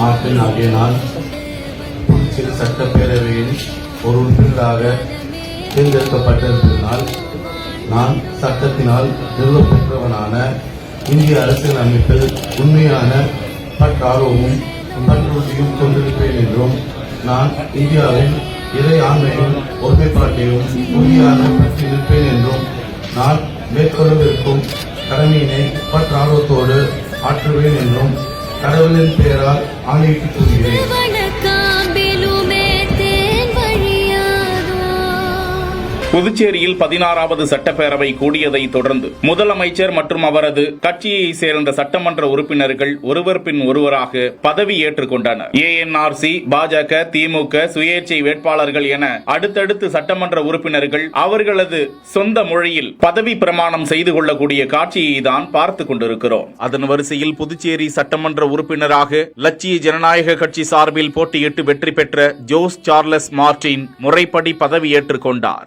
Martin ஆகிய நான் புதுச்சேரி சட்டப்பேரவையின் ஒரு உறுப்பினராக தேர்ந்தெடுக்கப்பட்டிருப்பதனால் நான் சட்டத்தினால் நிறுவப்பெற்றவனான இந்திய அரசியல் அமைப்பில் உண்மையான பற்றார்வமும் பற்றுறுதியும் கொண்டிருப்பேன் என்றும் நான் இந்தியாவின் இறை ஆண்மையும் ஒருமைப்பாட்டையும் உறுதியாக பற்றி நிற்பேன் என்றும் நான் மேற்கொள்ளவிருக்கும் கடமையினை பற்றார்வத்தோடு ஆற்றுவேன் என்றும் கடவுளின் பெயரால் ஆணையிட்டுக் கொள்கிறேன். புதுச்சேரியில் 16வது சட்டப்பேரவை கூடியதை தொடர்ந்து முதலமைச்சர் மற்றும் அவரது கட்சியை சேர்ந்த சட்டமன்ற உறுப்பினர்கள் ஒருவர் பின் ஒருவராக பதவி ஏற்றுக் கொண்டனர். ஏஎன்ஆர்சி, பாஜக, திமுக, சுயேட்சை வேட்பாளர்கள் என அடுத்தடுத்து சட்டமன்ற உறுப்பினர்கள் அவர்களது சொந்த மொழியில் பதவி பிரமாணம் செய்து கொள்ளக்கூடிய காட்சியை தான் பார்த்துக் கொண்டிருக்கிறோம். அதன் வரிசையில் புதுச்சேரி சட்டமன்ற உறுப்பினராக லட்சிய ஜனநாயக கட்சி சார்பில் போட்டியிட்டு வெற்றி பெற்ற ஜோஸ் சார்லஸ் மார்டின் முறைப்படி பதவி ஏற்றுக் கொண்டார்.